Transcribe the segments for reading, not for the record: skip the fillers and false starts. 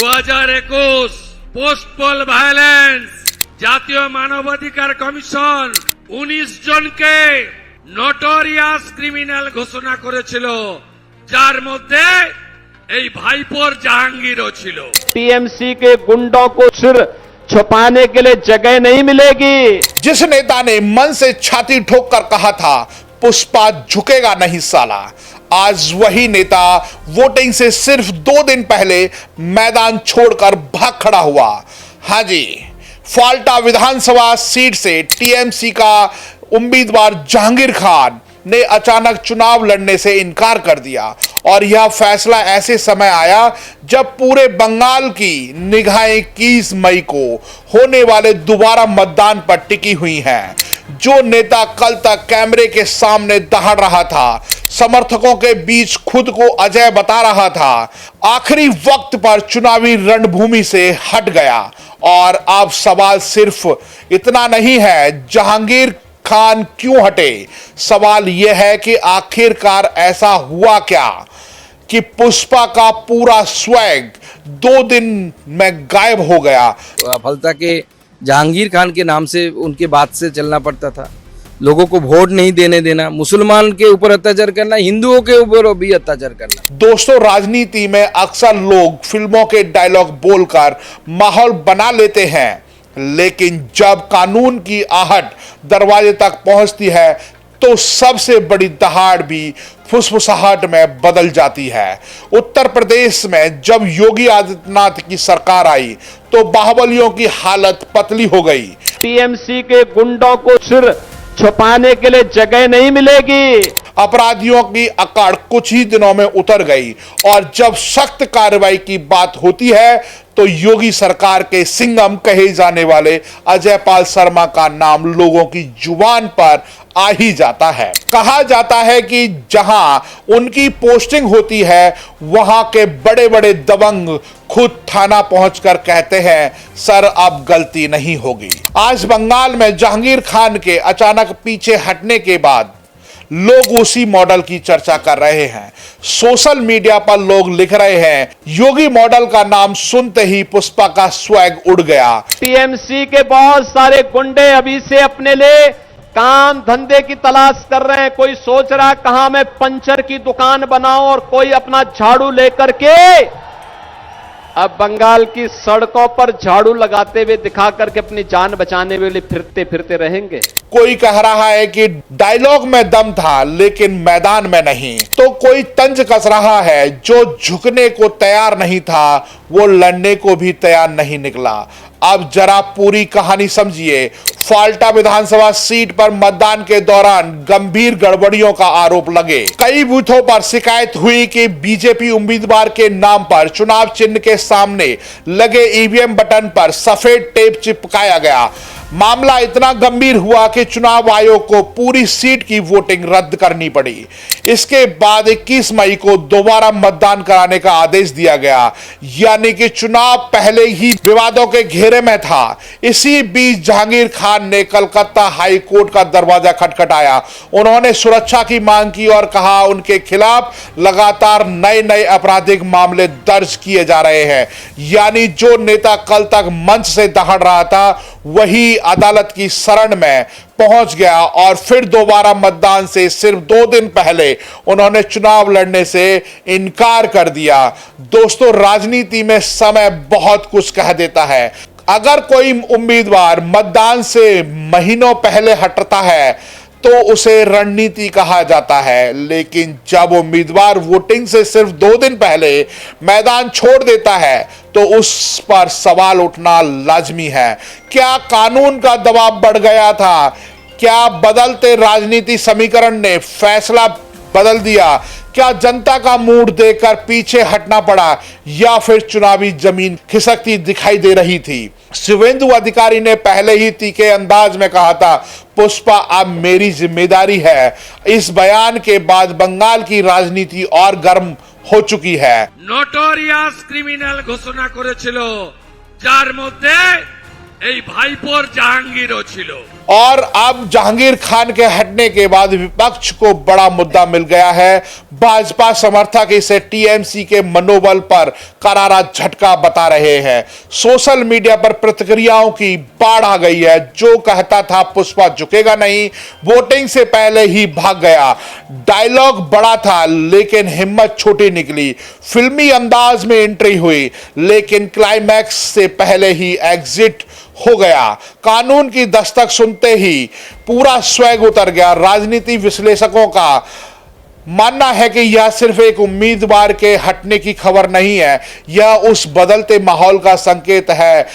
2021 post pole violence জাতীয় মানবাধিকার commission 19 জনকে নোটোরিয়াস ক্রিমিনাল ঘোষণা করেছিল, যার মধ্যে এই ভাইপোর জাহাঙ্গীরও ছিল। टीएमसी के गुंडों को सिर छुपाने के लिए जगह नहीं मिलेगी। जिस नेता ने मन से छाती ठोककर कहा था पुष्पा झुकेगा नहीं साला, आज वही नेता वोटिंग से सिर्फ 2 दिन पहले मैदान छोड़कर भाग खड़ा हुआ। हां जी, फाल्टा विधानसभा सीट से टीएमसी का उम्मीदवार जहांगीर खान ने अचानक चुनाव लड़ने से इनकार कर दिया और यह फैसला ऐसे समय आया जब पूरे बंगाल की निगाहें 21 मई को होने वाले दोबारा मतदान पर टिकी हुई हैं। जो नेता कल तक कैमरे के सामने दहाड़ रहा था, समर्थकों के बीच खुद को अजय बता रहा था, आखिरी वक्त पर चुनावी रणभूमि से हट गया। और अब सवाल सिर्फ इतना नहीं है जहांगीर खान क्यों हटे, सवाल यह है कि आखिरकार ऐसा हुआ क्या कि पुष्पा का पूरा स्वैग 2 दिन में गायब हो गया। फलता के जहांगीर खान के नाम से उनके बात से चलना पड़ता था, लोगों को वोट नहीं देने देना, मुसलमान के ऊपर अत्याचार करना, हिंदुओं के ऊपर भी अत्याचार करना। दोस्तों, राजनीति में अक्सर लोग फिल्मों के डायलॉग बोलकर माहौल बना लेते हैं, लेकिन जब कानून की आहट दरवाजे तक पहुंचती है तो सबसे बड़ी दहाड़ भी फुसफुसाहट में बदल जाती है। उत्तर प्रदेश में जब योगी आदित्यनाथ की सरकार आई तो बाहुबलियों की हालत पतली हो गई। टीएमसी के गुंडों को सिर छुपाने के लिए जगह नहीं मिलेगी। अपराधियों की अकड़ कुछ ही दिनों में उतर गई और जब सख्त कार्रवाई की बात होती है तो योगी सरकार के सिंघम कहे जाने वाले अजय पाल शर्मा का नाम लोगों की जुबान पर आ ही जाता है। कहा जाता है कि जहां उनकी पोस्टिंग होती है वहां के बड़े बड़े दबंग खुद थाना पहुंचकर कहते हैं सर अब गलती नहीं होगी। आज बंगाल में जहांगीर खान के अचानक पीछे हटने के बाद लोग उसी मॉडल की चर्चा कर रहे हैं। सोशल मीडिया पर लोग लिख रहे हैं योगी मॉडल का नाम सुनते ही पुष्पा का स्वैग उड़ गया। टीएमसी के बहुत सारे गुंडे अभी से अपने लिए काम धंधे की तलाश कर रहे हैं। कोई सोच रहा है कहां मैं पंचर की दुकान बनाऊं और कोई अपना झाड़ू लेकर के अब बंगाल की सड़कों पर झाड़ू लगाते हुए दिखा करके अपनी जान बचाने वाले फिरते फिरते रहेंगे। कोई कह रहा है कि डायलॉग में दम था लेकिन मैदान में नहीं, तो कोई तंज कस रहा है जो झुकने को तैयार नहीं था वो लड़ने को भी तैयार नहीं निकला। अब जरा पूरी कहानी समझिए। फाल्टा विधानसभा सीट पर मतदान के दौरान गंभीर गड़बड़ियों का आरोप लगे। कई बूथों पर शिकायत हुई कि बीजेपी उम्मीदवार के नाम पर चुनाव चिन्ह के सामने लगे ईवीएम बटन पर सफेद टेप चिपकाया गया। मामला इतना गंभीर हुआ कि चुनाव आयोग को पूरी सीट की वोटिंग रद्द करनी पड़ी। इसके बाद 21 मई को दोबारा मतदान कराने का आदेश दिया गया, यानी कि चुनाव पहले ही विवादों के घेरे में था। इसी बीच जहांगीर खान ने कलकत्ता हाई कोर्ट का दरवाजा खटखटाया। उन्होंने सुरक्षा की मांग की और कहा उनके खिलाफ लगातार नए नए आपराधिक मामले दर्ज किए जा रहे हैं। यानी जो नेता कल तक मंच से दहाड़ रहा था वही अदालत की शरण में पहुंच गया और फिर दोबारा मतदान से सिर्फ 2 दिन पहले उन्होंने चुनाव लड़ने से इनकार कर दिया। दोस्तों, राजनीति में समय बहुत कुछ कह देता है। अगर कोई उम्मीदवार मतदान से महीनों पहले हटता है तो उसे रणनीति कहा जाता है, लेकिन जब उम्मीदवार वोटिंग से सिर्फ 2 दिन पहले मैदान छोड़ देता है तो उस पर सवाल उठना लाजमी है। क्या कानून का दबाव बढ़ गया था? क्या बदलते राजनीति समीकरण ने फैसला बदल दिया? क्या जनता का मूड देखकर पीछे हटना पड़ा या फिर चुनावी जमीन खिसकती दिखाई दे रही थी? शिवेंदु अधिकारी ने पहले ही तीखे अंदाज में कहा था पुष्पा अब मेरी जिम्मेदारी है। इस बयान के बाद बंगाल की राजनीति और गर्म हो चुकी है। নোটোরিয়াস ক্রিমিনাল ঘোষণা করেছিল, যার মধ্যে এই ভাইপোর জাহাঙ্গীরও ছিল। और अब जहांगीर खान के हटने के बाद विपक्ष को बड़ा मुद्दा मिल गया है। भाजपा समर्थक इसे टीएमसी के मनोबल पर करारा झटका बता रहे हैं। सोशल मीडिया पर प्रतिक्रियाओं की बाढ़ आ गई है। जो कहता था पुष्पा झुकेगा नहीं, वोटिंग से पहले ही भाग गया। डायलॉग बड़ा था लेकिन हिम्मत छोटी निकली। फिल्मी अंदाज में एंट्री हुई लेकिन क्लाइमैक्स से पहले ही एग्जिट हो गया। कानून की दस्तक सुनते ही पूरा स्वैग उतर गया। राजनीति विश्लेषकों का मानना है कि यह सिर्फ एक उम्मीदवार के हटने की खबर नहीं है, यह उस बदलते माहौल का संकेत है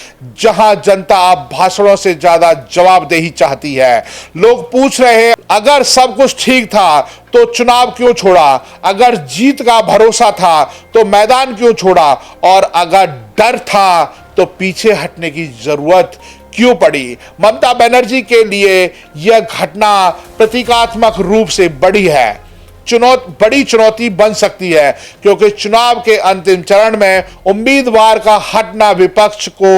जहां जनता अब भाषणों से ज्यादा जवाबदेही चाहती है। लोग पूछ रहे हैं, अगर सब कुछ ठीक था तो चुनाव क्यों छोड़ा? अगर जीत का भरोसा था तो मैदान क्यों छोड़ा? और अगर डर था तो पीछे हटने की जरूरत क्यों पड़ी? ममता बनर्जी के लिए यह घटना प्रतीकात्मक रूप से बड़ी है, बड़ी चुनौती बन सकती है, क्योंकि चुनाव के अंतिम चरण में उम्मीदवार का हटना विपक्ष को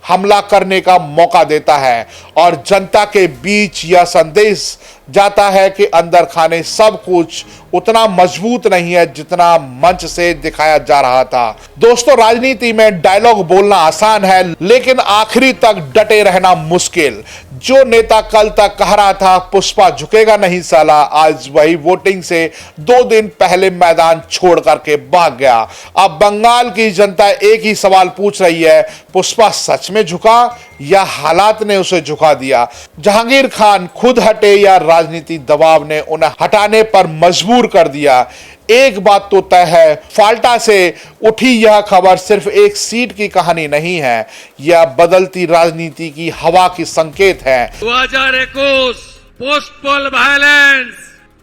हमला करने का मौका देता है और जनता के बीच यह संदेश जाता है कि अंदर खाने सब कुछ उतना मजबूत नहीं है जितना मंच से दिखाया जा रहा था। दोस्तों, राजनीति में डायलॉग बोलना आसान है लेकिन आखिरी तक डटे रहना मुश्किल। जो नेता कल तक कह रहा था पुष्पा झुकेगा नहीं साला, आज वही वोटिंग से 2 दिन पहले मैदान छोड़ करके भाग गया। अब बंगाल की जनता एक ही सवाल पूछ रही है, पुष्पा सच में झुका या हालात ने उसे झुका दिया? जहांगीर खान खुद हटे या राजनीति दबाव ने उन्हें हटाने पर मजबूर कर दिया? एक बात तो तय है, फाल्टा से उठी यह खबर सिर्फ एक सीट की कहानी नहीं है, यह बदलती राजनीति की हवा की संकेत है। 2021 পোস্ট পোল ভায়োলেন্স,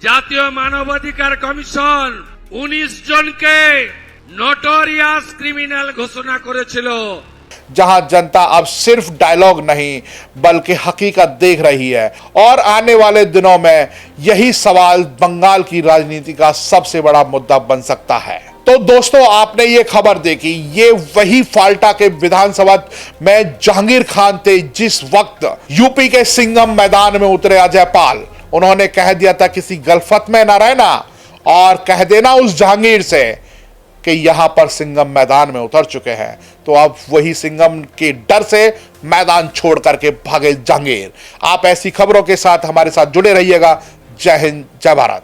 জাতীয় মানবাধিকার কমিশন 19 জনকে নোটোরিয়াস ক্রিমিনাল ঘোষণা করেছিল। जहां जनता अब सिर्फ डायलॉग नहीं बल्कि हकीकत देख रही है और आने वाले दिनों में यही सवाल बंगाल की राजनीति का सबसे बड़ा मुद्दा बन सकता है। तो दोस्तों, आपने ये खबर देखी, ये वही फाल्टा के विधानसभा में जहांगीर खान थे जिस वक्त यूपी के सिंघम मैदान में उतरे अजय पाल। उन्होंने कह दिया था किसी गलफत में ना रहना और कह देना उस जहांगीर से कि यहां पर सिंघम मैदान में उतर चुके हैं। तो अब वही सिंघम के डर से मैदान छोड़ करके भागे जहांगीर। आप ऐसी खबरों के साथ हमारे साथ जुड़े रहिएगा। जय हिंद, जय भारत।